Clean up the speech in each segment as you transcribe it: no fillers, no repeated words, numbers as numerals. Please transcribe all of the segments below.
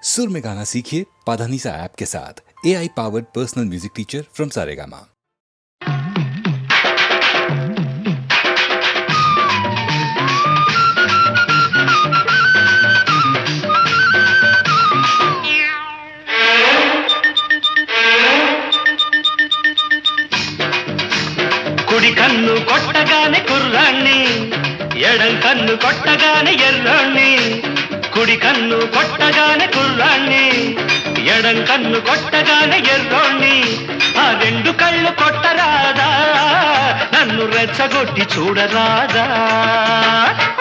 सुर में गाना सीखिए पाधानीसा ऐप के साथ। AI powered personal music teacher from Saregama. కుడి కన్ను కొట్టగానే కుర్రాణ్ణి, ఎడం కన్ను కొట్టగానే ఎర్రాణ్ణి. కుడి కన్ను కొట్టగానే కుర్రాణ్ణి, ఎడం కన్ను కొట్టగానే ఎర్రోణ్ణి. ఆ రెండు కళ్ళు కొట్టరాదా, నన్ను రెచ్చగొట్టి చూడరాదా.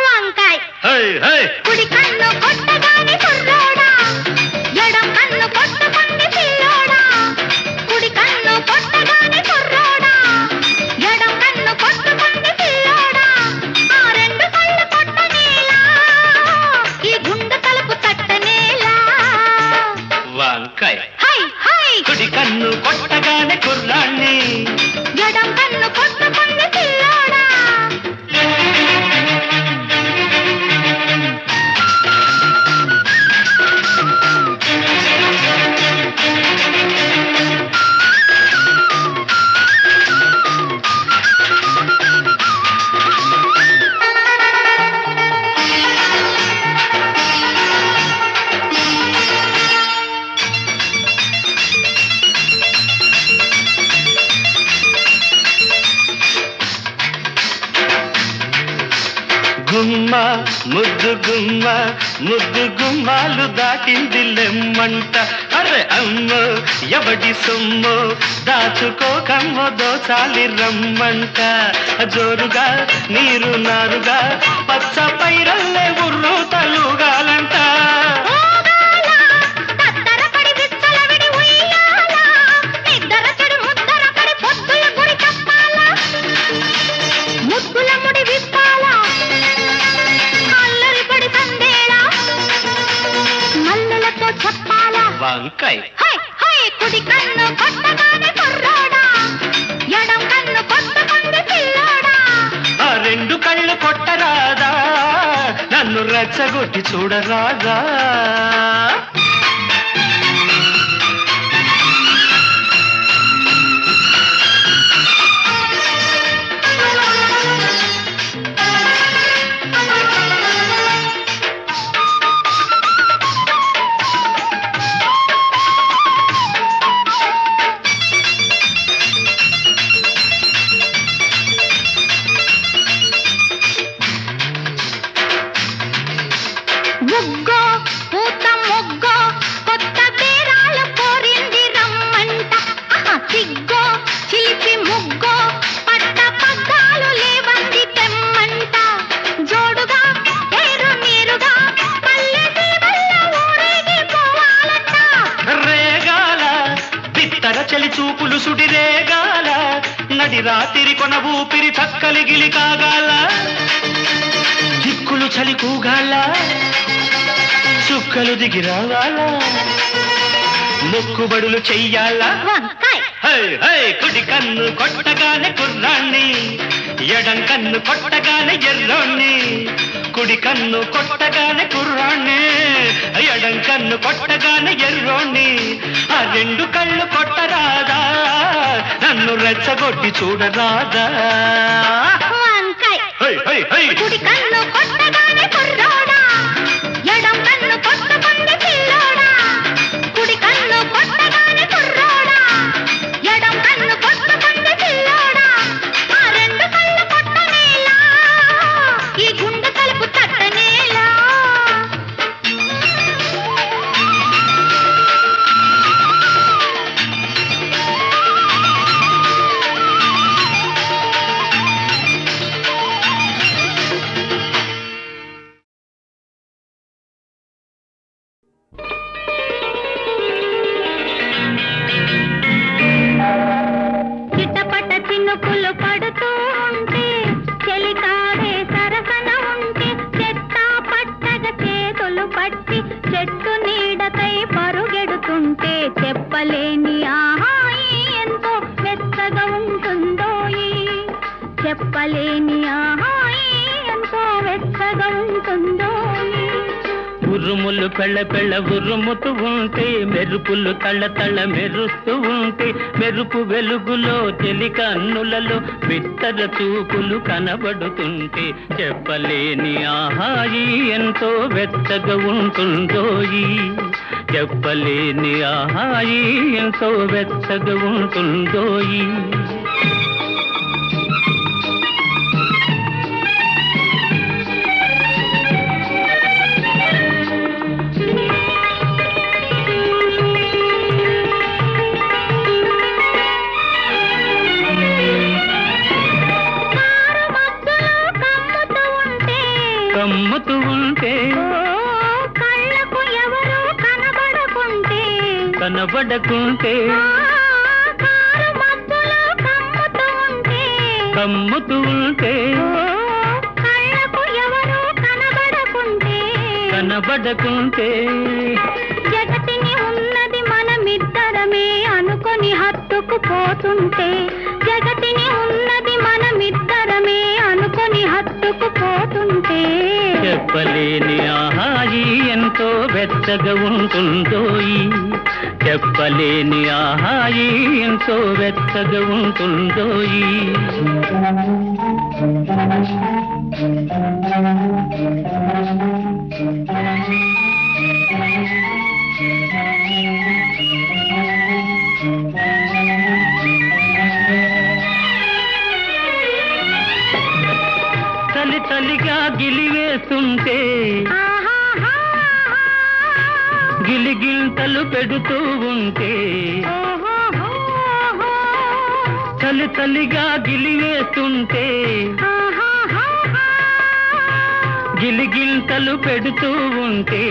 వంకాయ్ హై హై కుడి కన్ను కొట్టగానే కుర్రోడా, ఎడం కన్ను కొట్టకుంది పిల్లోడా. కుడి కన్ను కొట్టగానే కుర్రోడా, ఎడం కన్ను కొట్టకుంది పిల్లోడా. ఆ రెండు కళ్ళు కొట్టనేలా, ఈ గుండె తలుపు తట్టనేలా. వంకాయ హై హై కుడి కన్ను కొట్టగానే కుర్రాణ్ణి. ఎడం కన్ను కొట్టకుంది పిల్లోడా. గుమ్మ ముద్దు గుమ్మ, ముద్దు గుమ్మాలు దాటింది లెమ్మంట. అరే అమ్మో ఎవడి సొమ్మో, దాచుకోకమ్మో దోచాలి రమ్మంట. జోరుగా నీరు నారుగా, పచ్చ పైరల్లే ఉర్రు తలుగాలంట. తత్తరపడి విచ్చలవిడి ఉయ్యాల, నిద్దర చెడు ముద్దరపడి పొద్దుల గురి చెప్పాల. ముద్దుల ముడి విప్పాల, అల్లరిపడి సందేళ, మల్లెలతో చెప్పాల. వంకాయ హై హై కుడి కన్ను కొట్టగానే కుర్రోడా, ఎడం కన్ను కొట్టకుంది పిల్లోడా. ఆ రెండు కళ్ళు కొట్టరాదా, నన్ను రెచ్చగొట్టి చూడరాదా. ముగ్గో పూత మొగ్గో, కొత్త బేరాలు కోరింది రమ్మంట. సిగ్గో చిలిపి ముగ్గో, పట్ట పగ్గాలు లేవంది తెమ్మంట. జోడుగా ఏరు నీరుగా, పల్లె సీమల్ల ఊరేగి పోవాలంట. రేగాల బిత్తర చలి చూపులు సుడి రేగాల, నడి రాత్రి కొన ఊపిరి చక్కలి గిలి కాగాల. దిక్కులు చలి కూగాల, చుక్కలు దిగి రావాల, మొక్కుబడులు చెయ్యాల. వంకాయ్ హై హై కుడి కన్ను కొట్టగానే కుర్రాణ్ణి, ఎడం కన్ను కొట్టగానే ఎర్రోణ్ణి. కుడి కన్ను కొట్టగానే కుర్రాణ్ణి, ఎడం కన్ను కొట్టగానే ఎర్రోణ్ణి. ఆ రెండు కళ్ళు కొట్టరాదా, నన్ను రెచ్చగొట్టి చూడరాదా. వంకాయ్ హై హై హై కుడి కన్ను కొట్టగానే కుర్రోడా, ఎడం కన్ను కొట్టకుంది పిల్లోడా. కుడి కన్ను కొట్టగానే కుర్రోడా, ఎడం కన్ను కొట్టకుంది పిల్లోడా. ఆ రెండు కళ్ళు కొట్టనేలా, ఈ గుండె తలుపు తట్టనేలా. చిట్టపట చినుకులు పడుతూ ఉంటే, చెలికాడే సరసన ఉంటే, చెత్త పట్టగ చేతులు పట్టి చెట్టు నీడకై పరుగెడుతుంటే, చెప్పలేని ఆహాయి ఎంతో మెత్తగా ఉంటుందోయి. చెప్పలేని ఆహాయి ఎంతో వెచ్చగా ఉంటుందోయి. ఉరుములు పెళ్ళ పెళ్ళ ఉరుముతూ ఉంటే మెరుపులు తళ్ళ తళ్ళ మెరుస్తూ ఉంటే మెరుపు వెలుగులో చెలి కన్నులలో బిత్తర చూపులు కనబడుతుంటే చెప్పలేని ఆహాయి ఎంతో వెచ్చగా ఉంటుందోయి చెప్పలేని ఆహాయి ఎంతో వెచ్చగా ఉంటుందోయి కమ్ముతూ ఉంటే కళ్ళకు ఎవరు కనబడకుంటే కనబడకుంటే కమ్ముతూ ఉంటే కళ్ళకు ఎవరు కనబడకుంటే కనబడకుంటే జగతిని ఉన్నది మనమిద్దరమే అనుకొని హత్తుకుపోతుంటే జగతిని ఉన్నది మనమిద్దరమే అనుకొని హత్తుకుపోతుంటే చెప్పలేని ఆహాయి ఎంతో వెచ్చగా ఉంటుందోయి చెప్పలేని ఆహాయి ఎంతో వెచ్చగా ఉంటుందోయి చలి చలిగా గిలివేస్తుంటే గిలిగింతలు పెడుతూ ఉంటే చలి చలిగా గిలివేస్తుంటే గిలిగింతలు పెడుతూ ఉంటే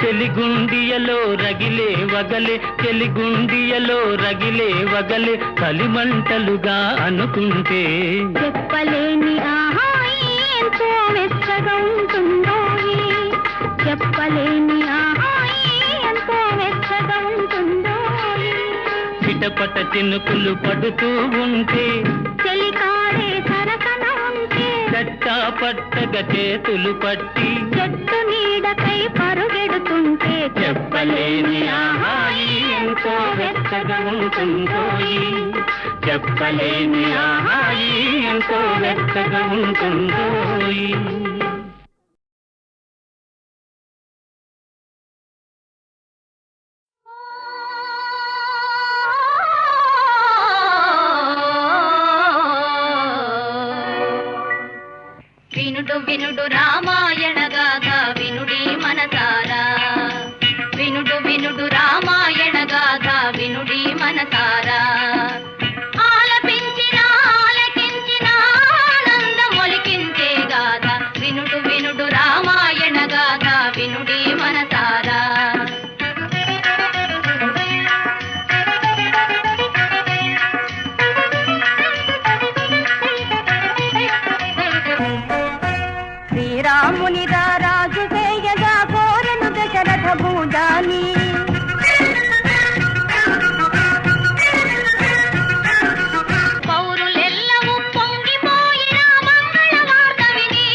చెలిగుండియలో రగిలే వగలే చెలిగుండియలో రగిలే వగలే కలిమంటలుగా అనుకుంటే చెప్పలేని ఆహాయి ఎంతో మెచ్చగా ఉంటుందో చెప్పలేని ఆహాయి ఎంతో మెచ్చగా ఉంటుందో చిటపట చినుకులు పడుతూ ఉంటే చెలికాడే సరసన ఉంటే చట్టా పట్టగా చేతులు పట్టి చెట్టు నీడకై పరుగెడుతుంటే చెప్పలేని ఆహాయి ఎంతో వెచ్చగా ఉంటుందోయి చెప్పలేని ఆహాయి ఎంతో వెచ్చగా ఉంటుందోయి వినుడు వినుడు రామాయణ గాథ వినుడి మనసారా వినుడు వినుడు రామాయణ గాథ వినుడి మనసారా ఆలపించిన ఆలకించిన ఆనందమొలికించే గాథ వినుడు వినుడు రామాయణ గాథ వినుడి మనసారా శ్రీరాముని రాజు వేయగా కోరను దశరథ భూజాని పౌరులెల్లవూ పొంగిపోయిన మంగళ వార్త విని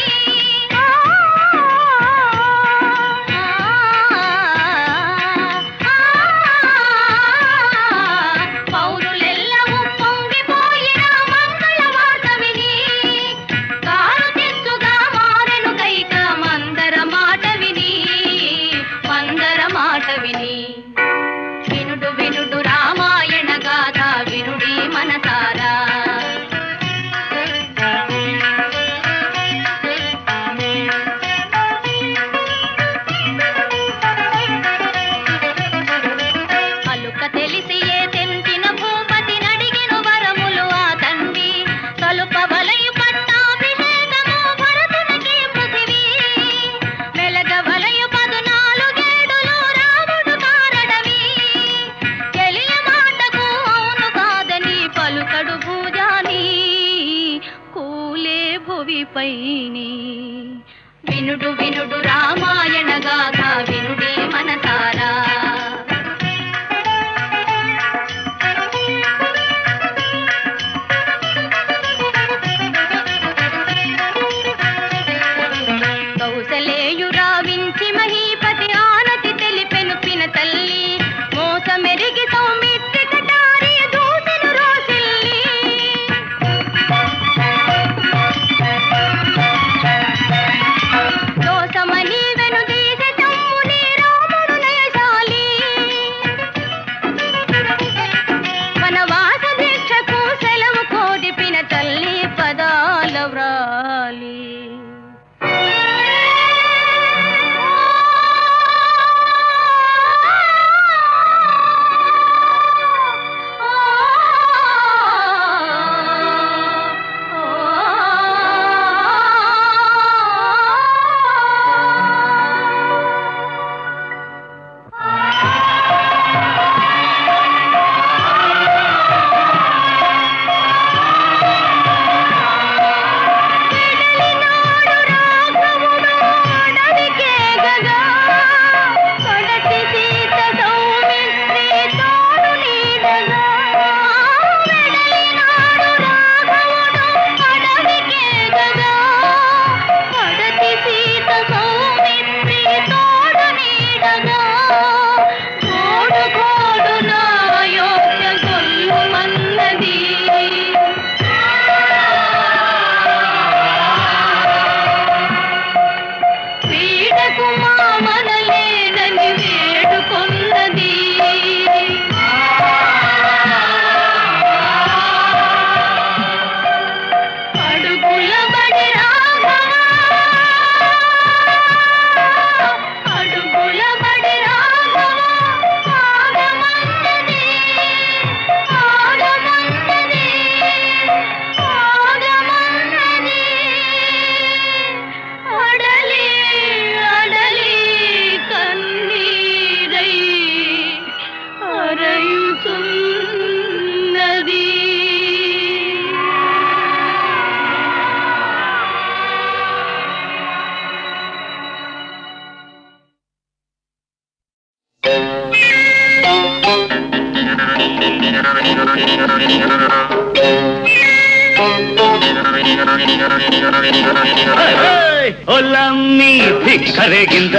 ಒಲಮ್ಮಿ ಧಿಕ್ಕರೆಗಿಂದ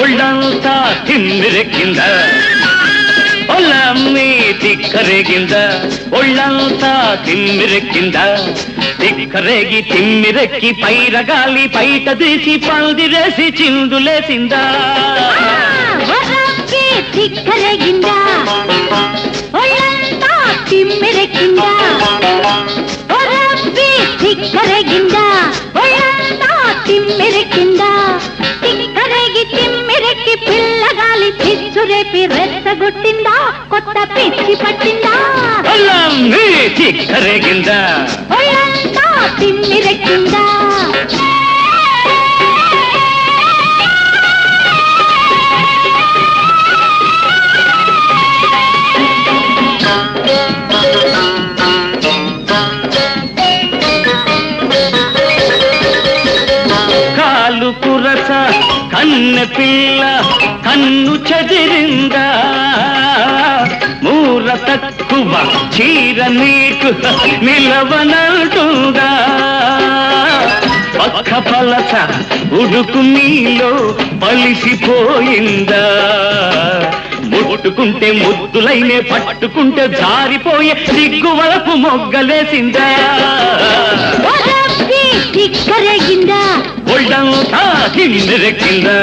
ಒಳ್ಳಂತ ತಿಮ್ಮಿರಕ್ಕಿಂದ ಒಲಮ್ಮಿ ಧಿಕ್ಕರೆಗಿಂದ ಒಳ್ಳಂತ ತಿಮ್ಮಿರಕ್ಕಿಂದ దిక్కరేగి తిమ్మిరెక్కి పైరగాలి బయట తీసి పందిరేసి చిందులేసిందా దిక్కరేగిందా ఒళ్ళంతా తిమ్మిరెక్కిందా దిక్కరేగిందా ఒళ్ళంతా తిమ్మిరెక్కిందా దిక్కరేగి తిమ్మిరెక్కి పిల్లగాలి పిచ్చురేపి రెచ్చగొట్టిందా కొత్త పిచ్చి పట్టిందా దిక్కరేగిందా ఒళ్ళంతా తిమ్మిరెక్కిందా కాలు కురస కన్నె పిల్ల కన్ను చెదిరిందా మూర తక్కువ చీర నీకు నిలవనంటుందా పక్క పలస ఉడుకు నీలో పలిసిపోయిందా ముట్టుకుంటే ముద్దులైనే పట్టుకుంటే జారిపోయే సిగ్గు వలపు మొగ్గలేసిందా దిక్కరేగిందా ఒళ్ళంతా తిమ్మిరెక్కిందా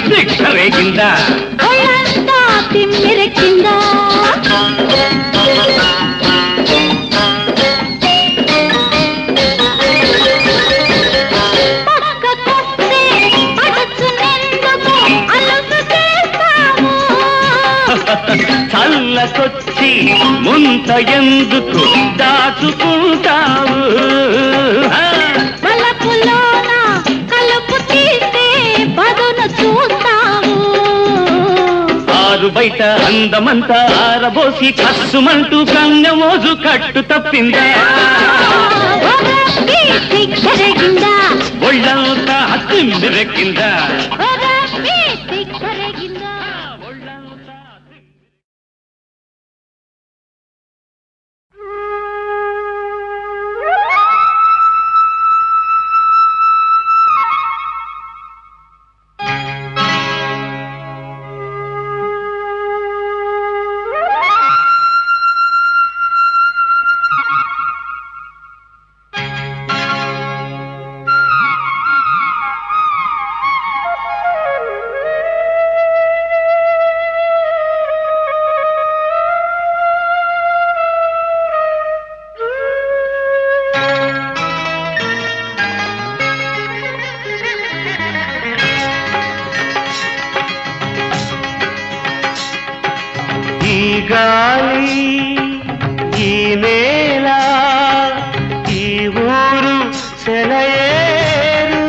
దిక్కరేగిందా ఒళ్ళంతా తిమ్మిరెక్కిందా పక్కకొస్తే పడుచునెందుకు అలుసు చేస్తావు చల్లకొచ్చి ముంత ఎందుకు దాచుకుంటావు బలపులోన కలుపు తీస్తే పదును చూస్తావు ఆరు బయట అందమంతా ఆరబోసి కస్సుమంటూ కన్నెమోజు కట్టు తప్పిందా దిక్కరేగిందా ఒళ్ళంతా తిమ్మిరెక్కిందా దిక్కరేగిందా గాలి ఈ నేల ఈ ఊరు సెలయేరు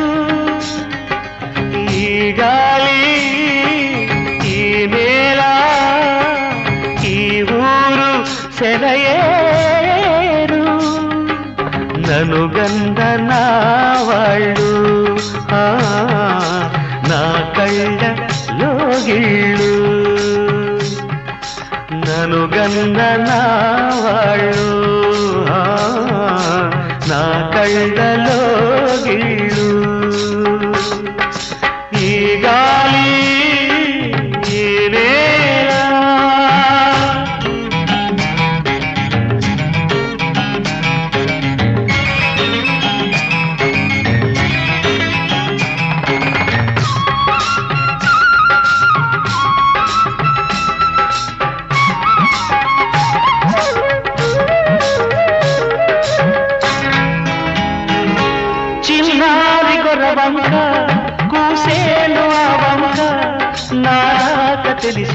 ఈ గాలి ఈ నేల ఈ ఊరు సెలయేరు నను గంధ నా వాళ్ళు నా కళ్ళ లోగిళ్ళు నను గంధ నా వాళ్ళు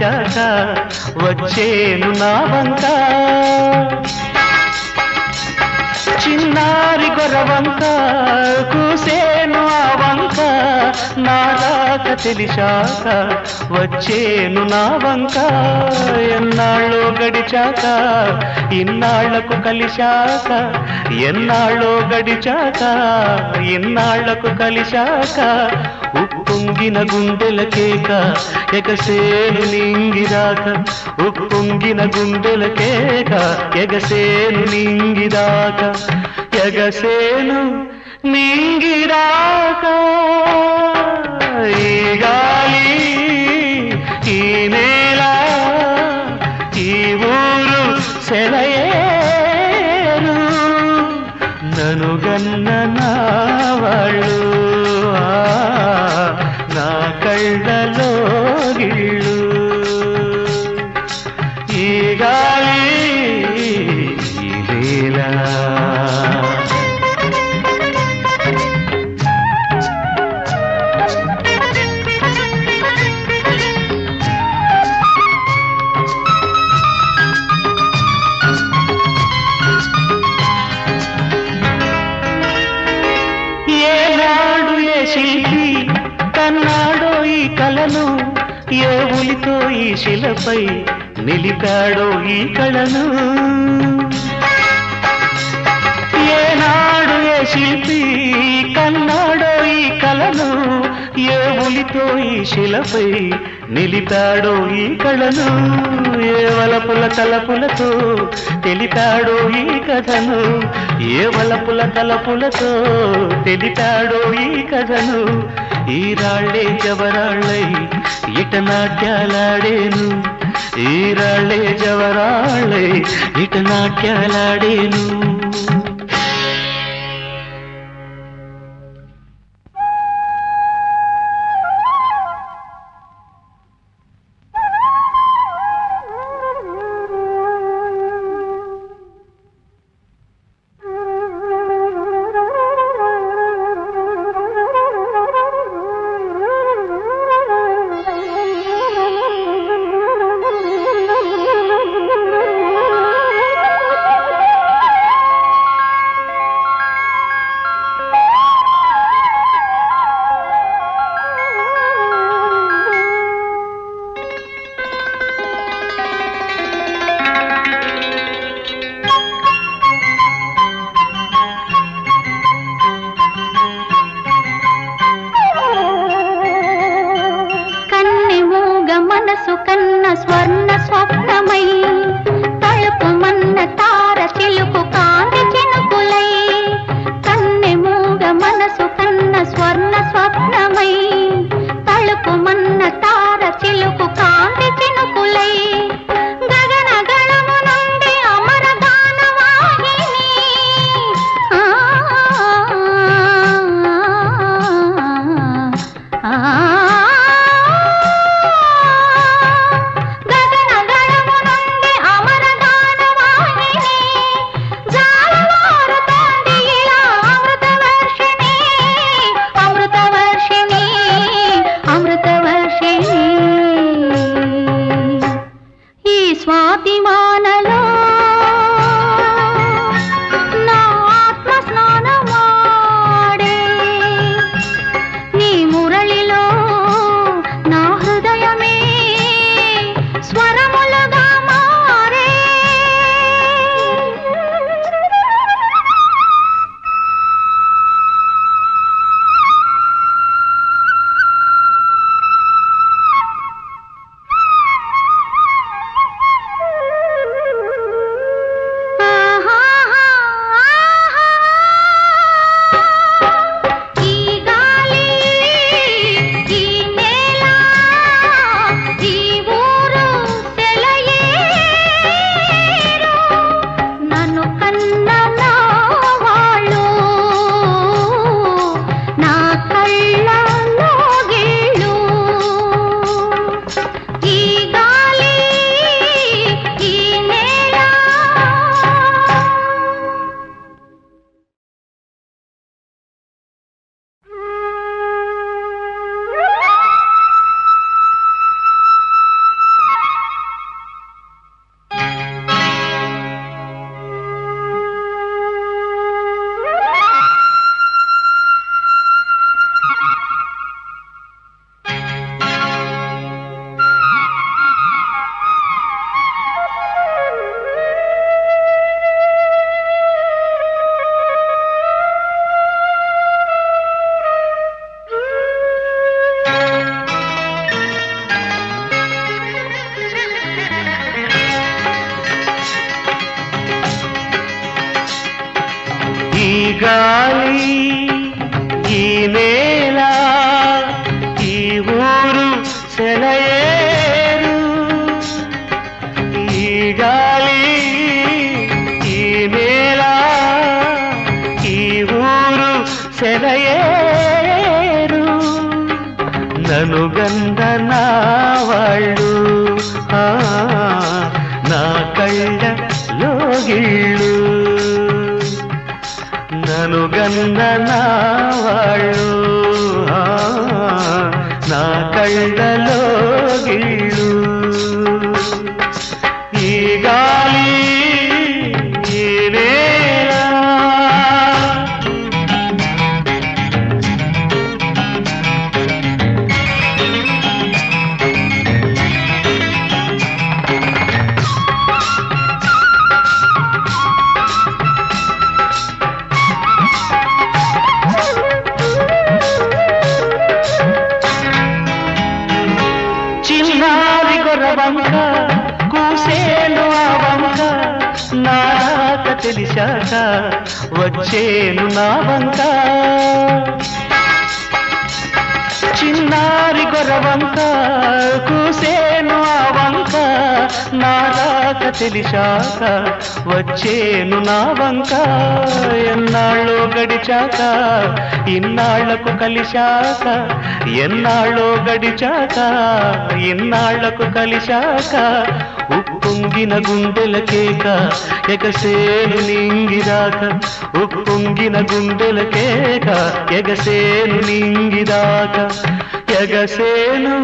కలిశాక వచ్చేను నా వంక చిన్నారి గొరవంక కూసేను ఆ వంక నారాక తెలిశాక వచ్చేను నా వంక ఎన్నాళ్ళో గడిచాక ఇన్నాళ్లకు కలిశాక ఎన్నాళ్ళో గడిచాక ఇన్నాళ్లకు కలిశాక ఉప్పొంగిన గుండెల కేక ఎగసేను నింగిరాక ఉప్పొంగిన గుండెల కేక ఎగసేను నింగిరాక ఎగసేను నింగిరాక ఈ గాలి ఈ నేల ఈ ఊరు సెలయేరు ననుగన్న నా వాళ్ళు నా కళ్ళలో గిళ్ళు ఈ గాలి ఈ నేల శిల్పి కన్నాడో ఈ కళను ఏ ఉలితో ఈ శిలపై నిలిపాడో ఈ కళను ఏనాడు ఏ శిల్పి కన్నాడో ఈ కళను ఏ ఉలితో ఈ శిలపై నిలిపాడో ఈ కళను ఏ వలపుల తలపులతో తెలిపాడో ఈ కథను ఏ వలపుల తలపులతో తెలిపాడో ఈ కథను ఈ రాళ్ళే జవరాళ్ళై ఇట నాట్యాలాడేను ఈ రాళ్ళే జవరాళ్ళై ఇట నాట్యాలాడేను గాలి ఈ నేల ఈ ఊరు సెలయేరు ఈ గాలి ఈ నేల ఈ ఊరు సెలయేరు నను గంధ నా వాళ్ళు నా కళ్ళ లోగిళ్ళు నను గంధ నా వాళ్ళు నా కళ్ళలో గిళ్ళు ఈ గాలి ఈ నేల చిన్నారి గొర్రవంక కూసేను ఆ వంక నాక తెలిసాక వచ్చేను నా వంక చిన్నారి గొర్రవంక కూసేను ఆ వంక నాక తెలిసాక వచ్చేను నా వంక ఎన్నాళ్ళో గడిచాక ఇన్నాళ్లకు కలిశాక ఎన్నాళ్ళో గడిచాక ఇన్నాళ్లకు కలిశాక ఉప్పొంగిన గుండెల కేక ఎగసేను నింగిరాక ఉప్పొంగిన గుండెల కేక ఎగసేను నింగిరాక ఎగసేను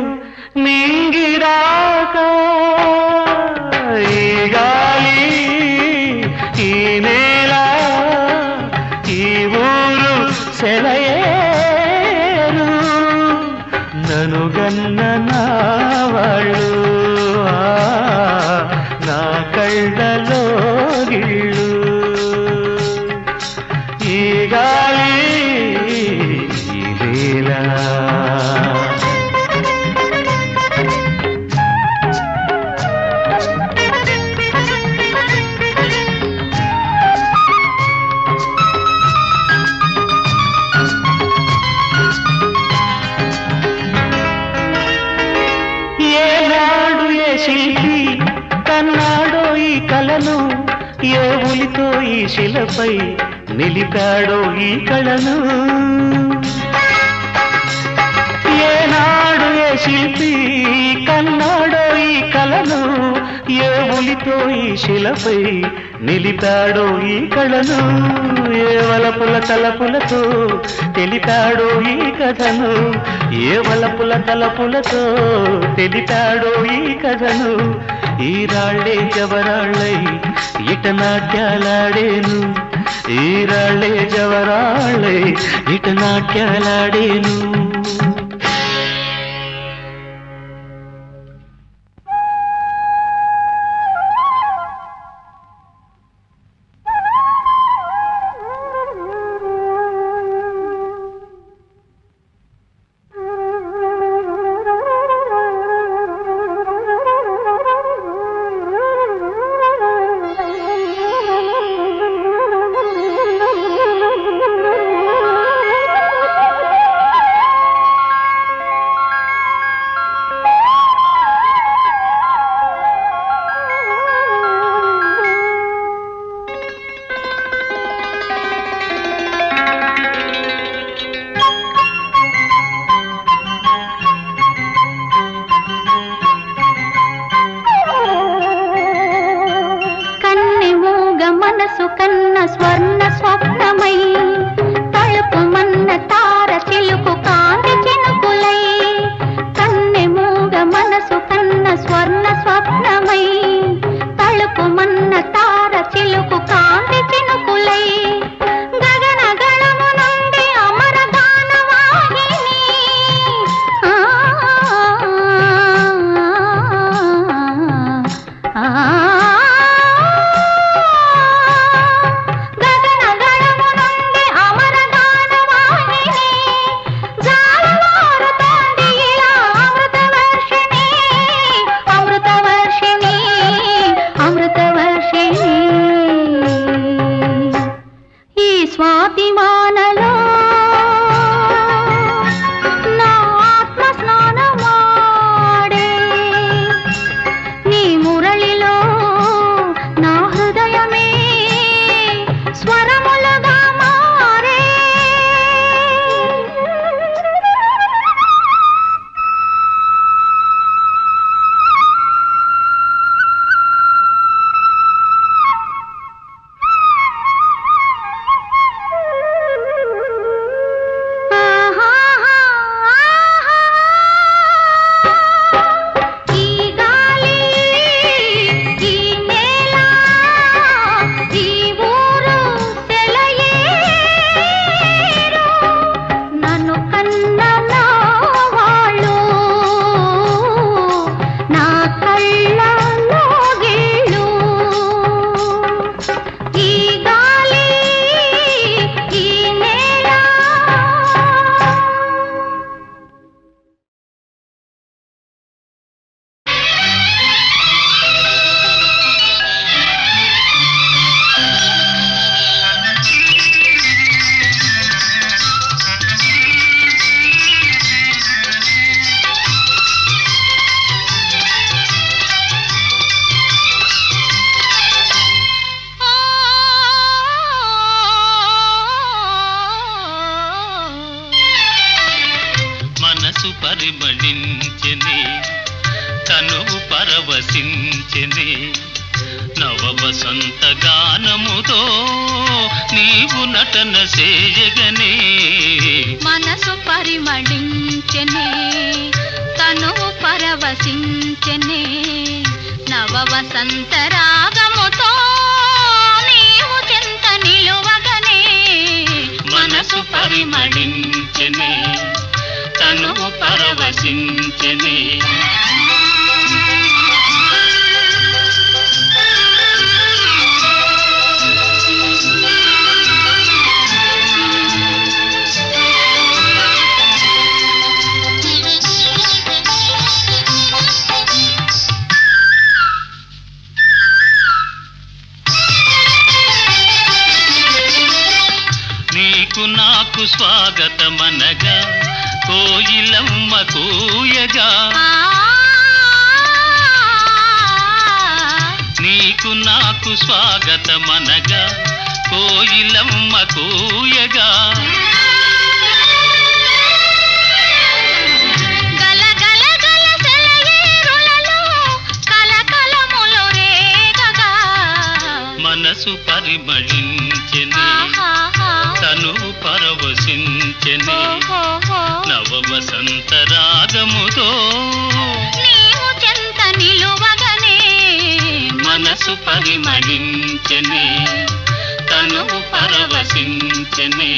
నింగిరాక ఈ గాలి ఈ నేల ఈ ఊరు సెలయేరు నను గన్న నా వాళ్ళు నా కళ్ళలో గిళ్ళు ఈ గాలి ఈ నేల శిల్పి కన్నాడో ఈ కళను ఏ ఉలితో ఈ శిలపై నిలిపాడో ఈ కళను ఏనాడు ఏ శిల్పి కన్నాడో ఈ కళను ఏ ఉలితో ఈ శిలపై నిలిపాడో ఈ కళను ఏ వలపుల తలపులతో తెలిపాడో ఈ కథను ఏ వలపుల తలపులతో తెలిపాడో ఈ కథను ఈ రాళ్ళే జవరాళ్ళై ఇట నాట్యాలాడేను ఈ రాళ్ళే జవరాళ్ళై ఇట నాట్యాలాడేను మనసు కన్న స్వర్ణ స్వప్నమై తలుపు మన్న తార చిలుకు కాంతి చినుకులై కన్నె మూగ మనసు కన్న స్వర్ణ స్వప్నమై తలుపు మన్న తార చిలుకు కాంతి చినుకులై గగన గణము నుండి అమర గానవాహిని గగన గణము స్వాతి వానలో నా ఆత్మ స్నానమాడే నీ మురళిలో నా హృదయమే స్వరములుగా మారే మనసు పరిమళించెనే తనువు పరవశించెనే నవ వసంత గానముతో నీవు నటన చేయగనే మనసు పరిమళించెనే తనువు పరవశించెనే నవ వసంత రాగముతో నీవు చెంత నిలువగనే మనసు పరిమళించెనే తనువు పరవశించెనే నీకు నాకు స్వాగతమనగా కోయిలమ్మ కూయగా నీకు నాకు స్వాగతమనగా కోయిలమ్మ కూయగా మనసు పరిమళించెనే తనువు పరవశించెనే నవ వసంత రాగముతో నీవు చెంత నిలువగనే మనసు పరిమళించెనే తనువు పరవశించెనే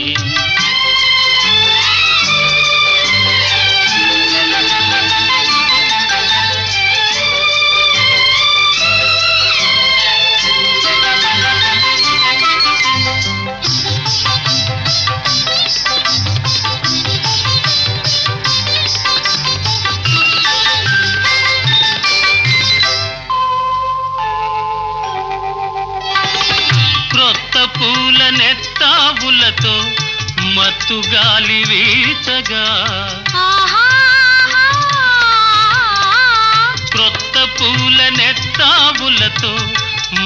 క్రొత్త పూల నెత్తావులతో మత్తు గాలి వీచగా క్రొత్త పూల నెత్తావులతో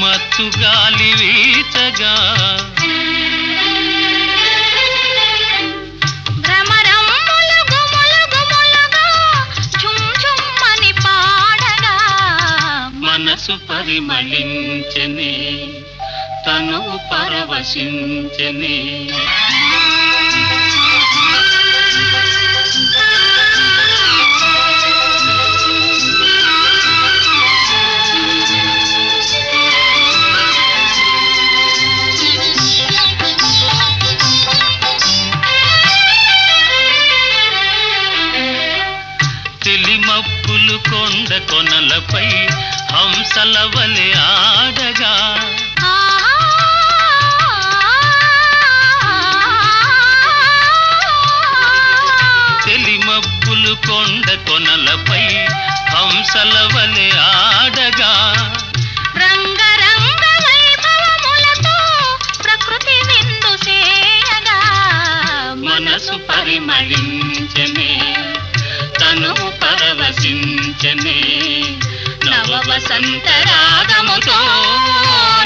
మత్తు గాలి వీచగా మనసు పరిమళించెనే తనువు పరవశించెనే తెలిమప్పులు కొండ కొనలపై హంసల వలె ఆడగా తెలిమప్పులు కొండ కొనలపై హంసల వలె ఆడగా రంగరంగ వైభవములతో ప్రకృతి విందు మనసు పరిమళించనే తను పరవశించనే నవ వసంత రాగముతో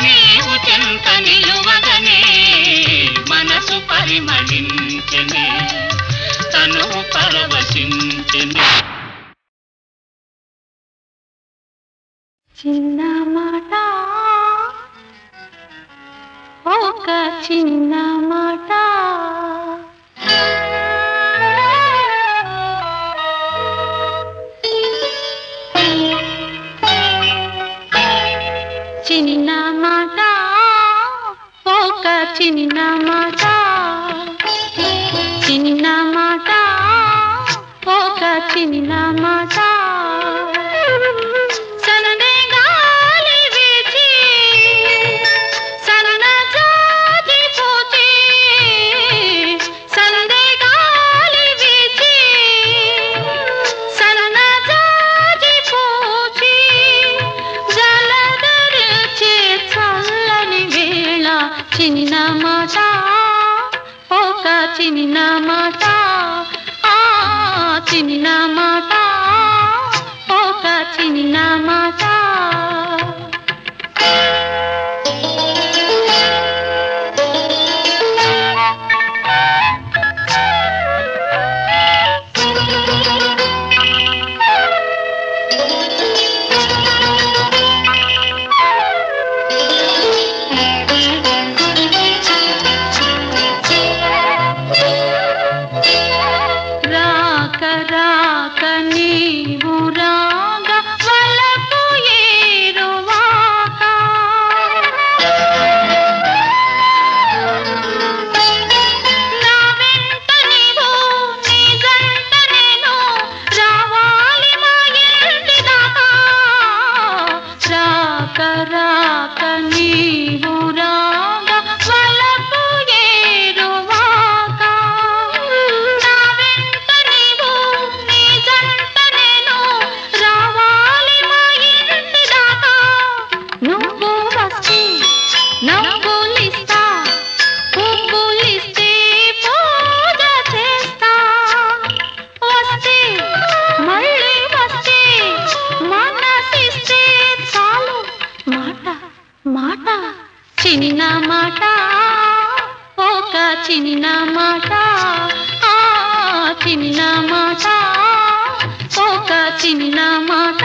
నీవు చెంత నిలువగనే మనసు పరిమళించనే తను పరవశించనే. చిన్న మాట ఒక చిన్న మాట చిన్న మాట ఒక చిన్న మాట చిన్న మాట ఒక చిన్న మాట చిన్న మాట ఒక చిన్న మాట చిన్న మాట ఒక చిన్న మాట రాక నీవు రాగ వలపు ఏరువాక నా వెంట నీవు నీ జంట నేను రావాలి మా ఇంటి దాకా రాక నీవు రాగ వలపు ఏరువాక నా వెంట నీవు నీ జంట నేను రావాలి మా ఇంటి దాకా నువ్వు వస్తే నవ్వులిస్తా పువ్వులిస్తే పూజ చేస్తా వస్తే మళ్ళీ వస్తే మనసిస్తే చాలు మాట మాట చిన్న మాట ఒక చిన్న మాట చిన్న మాట ఒక చిన్న మాట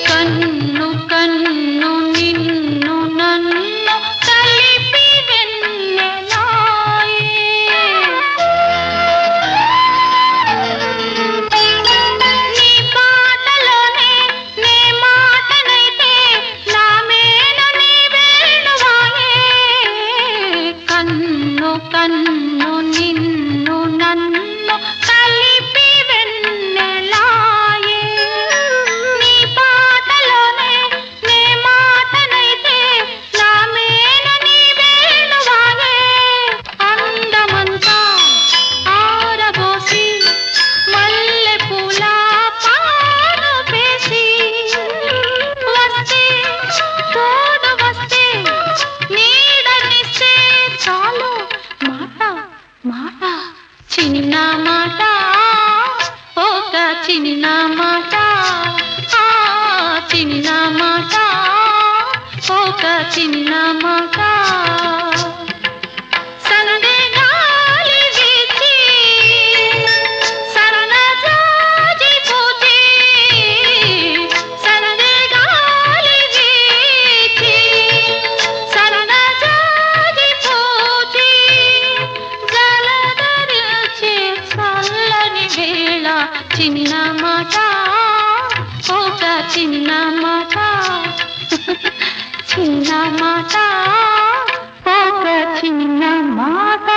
కన్ను కన్ను నిన్ను నన్ను కలిపి వెన్నెలాయే నీ పాటలోనే నే మాటనైతే నా మేలు నీ వేణువాయే కన్ను కన్ను నిన్ను నన్ను కలిపి వెన్నెలాయే నీ పాటలోనే నే మాటనైతే నా మేలు నీ వేణువాయే అందమంతా ఆరబోసి మల్లె పూల పాను వేసి వస్తే తోడు వస్తే నీడనిస్తే చాలు మాట మాట చిన్న మాట ఒక చిన్న మాట చిన్న మాట ఒక చిన్న మాట సందే గాలి వీచి సన్నజాజి పూచి సందే గాలి వీచి సన్నజాజి పూచి జలధరించే చల్లని వేళ చిన్న మాట ఒక చిన్న మాట చిన్న మాట ఒక చిన్న మాట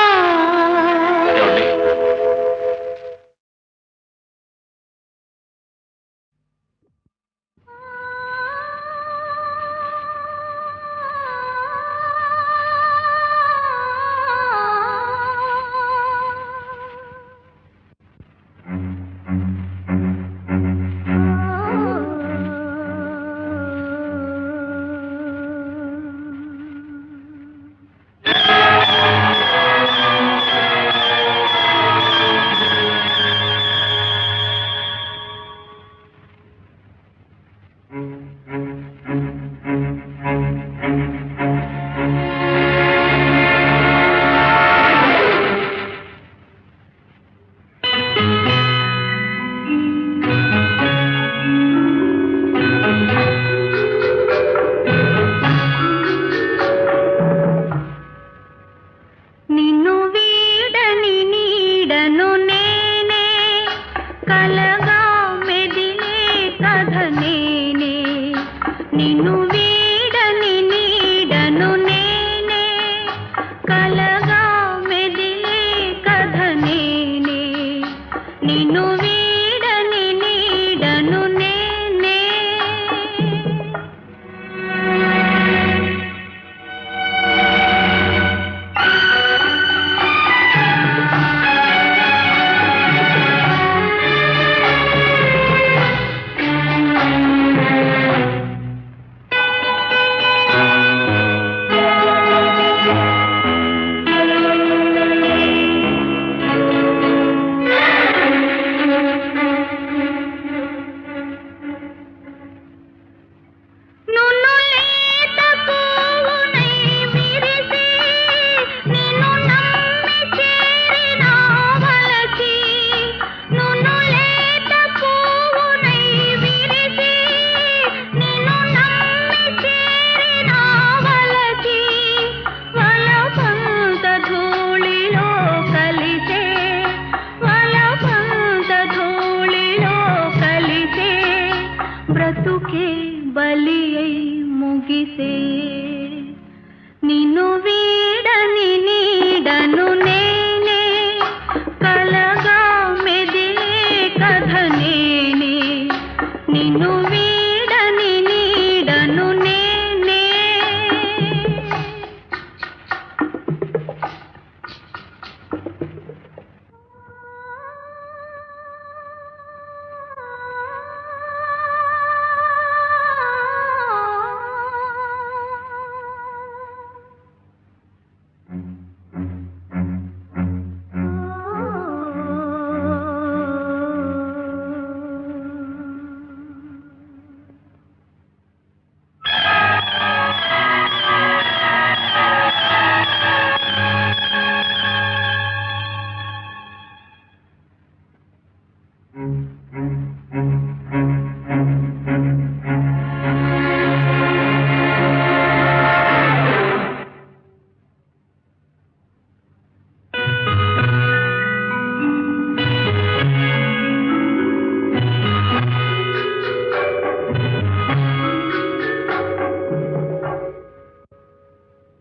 బ్రతుకే బలి అయి ముగిసే నిన్ను వీడని నీడను నేనే కలగా మెదిలే కథ నేనే నిన్ను వీడని నీడను నేనే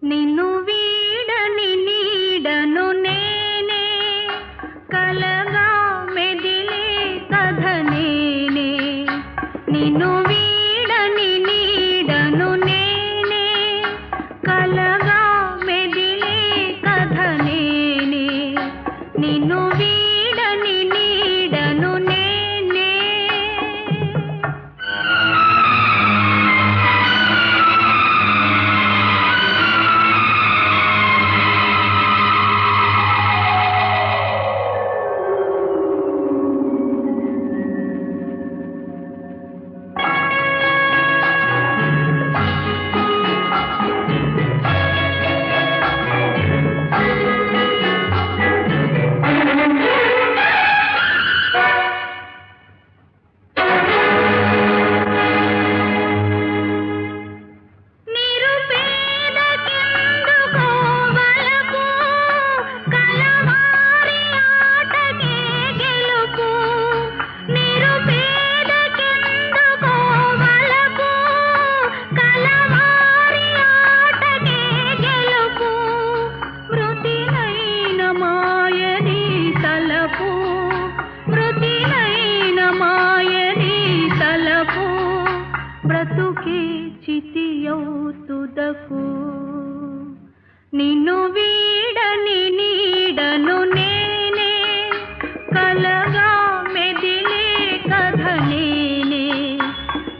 నిన్ను వీడని నీడను నేనే కలగా మెదిలే కథ నేనే నిన్ను వీడని నీడను నేనే కలగా మెదిలే కథ నేనే నిన్ను వీడని నీడను నేనే బ్రతుకే చితియౌతుదకు నిన్ను వీడని నీడను నేనే కలగా మెదిలే కథ నేనే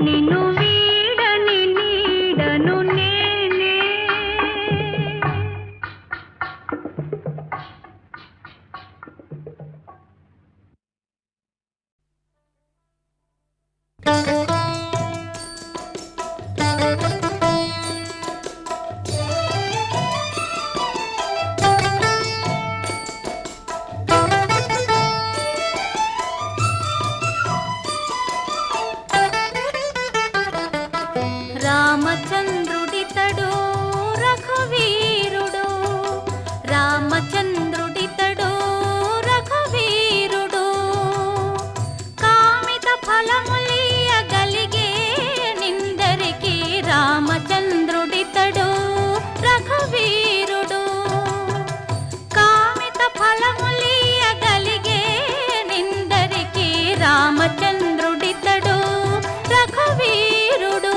నిన్ను వీడని నీడను నేనే రామచంద్రుడితడు రఘువీరుడు రామచంద్రుడితడు రఘువీరుడు కామిత ఫలములియగలిగే నిందరికి రామచంద్రుడితడు రఘువీరుడు కామిత ఫలములియగలిగే నిందరికి రామచంద్రుడితడు రఘువీరుడు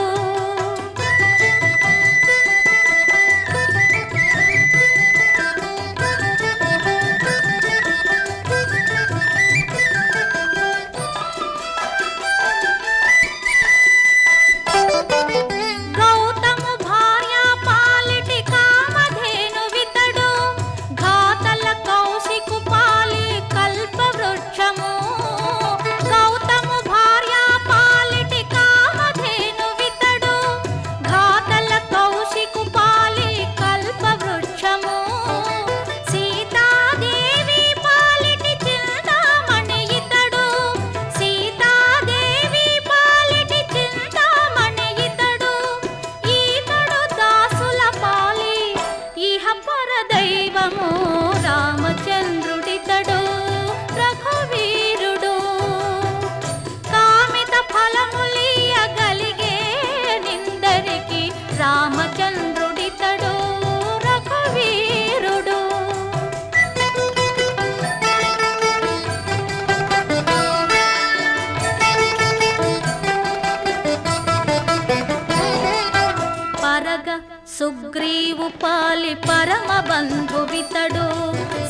సుగ్రీవు పాలి పరమ బంధువితడు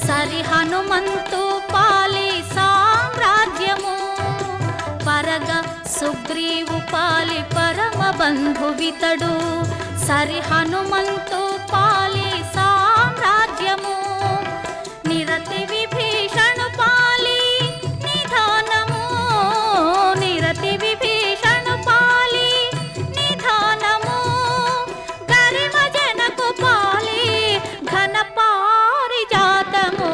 సరి హనుమంతు పాలి సామ్రాజ్యము పరగ సుగ్రీవు పాలి పరమ బంధువితడు సరి హనుమంతు పాలి సామ్రాజ్యము నిరతి విభీషణు పాలి నిధానము నిరతి విభీషణు పాలి నిధానము గరిమ జనకు పాలి ఘన పారిజాతము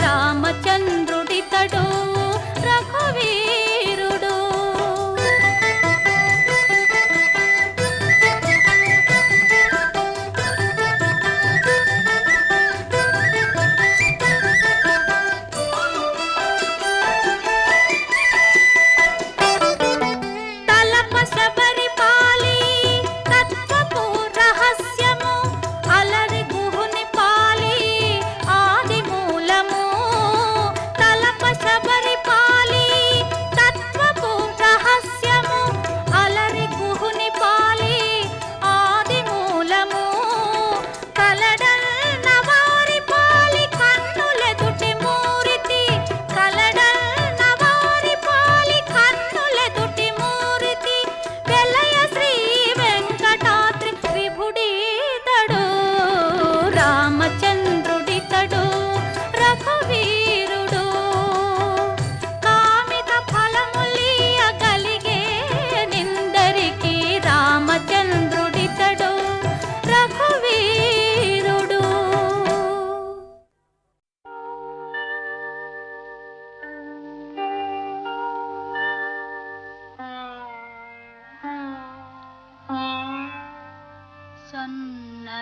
రామచంద్రుడితడు రఘువీరుడు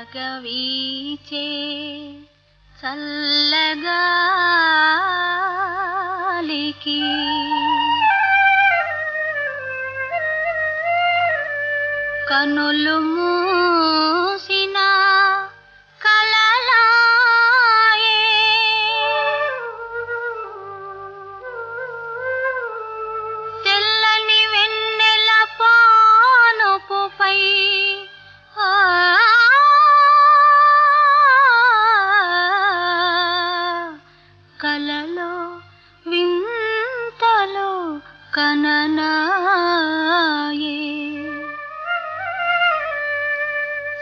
సన్నగవీచే చల్లగాలికి కనులు మూసిన కలలాయే తెల్లని వెన్నెల పానుపుపై కలలో వింతలో కననాయే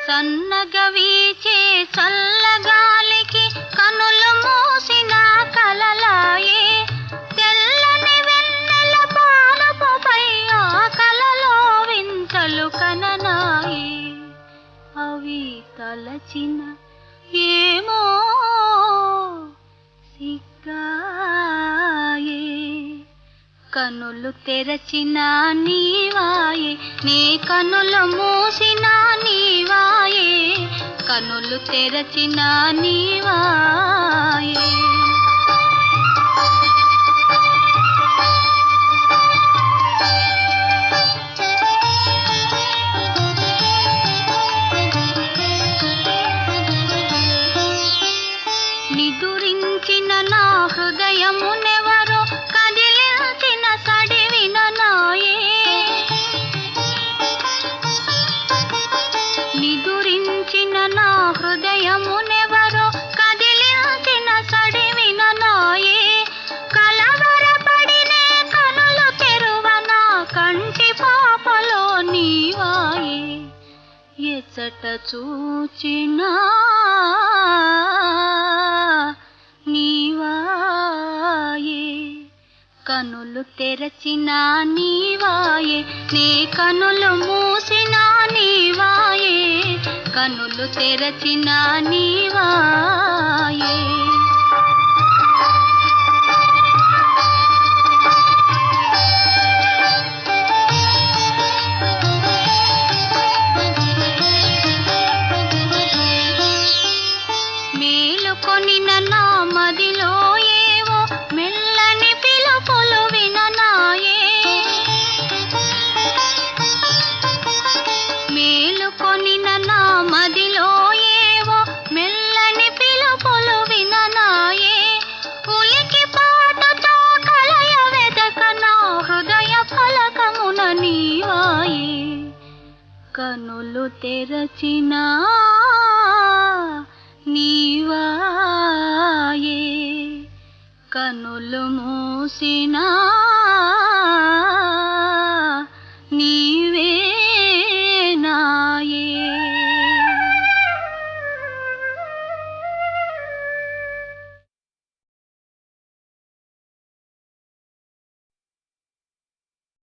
సన్నగా వీచే చల్లగాలికి కనులు మూసిన కలలాయే తెల్లని వెన్నెల పానుపుపై ఆ కలలో వింతలు కననాయే అవి తలచిన ఏమో సిగ్గాయే కనులు తెరచిన నీవాయే నీ కనులు మూసిన నీవాయే కనులు తెరచిన నీవాయే నిదురించిన నా హృదయమునెవరో కదిలించిన సడివిన నాయే నిదురించిన నా హృదయమునెవరో కదిలించిన సడివిన నాయే కలవరపడినే కనులు తెరువన కంటి పాపలో నీవాయే ఎచ్చట చూచినా నీవాయే కనులు తెరచిన నీవాయే నీ కనులు మూసిన నీవాయే కనులు తెరచిన నీవాయే మేలుకొనిన నా మదిలో ఏవో మెల్లని పిలుపులు విననాయే మేలుకొనిన నా మదిలో ఏవో మెల్లని పిలుపులు విననాయే ఉలికి పాటుతో కలయ వెదక నా హృదయ ఫలకమున నీవాయే కనులు తెరచినా కనులు మూసినా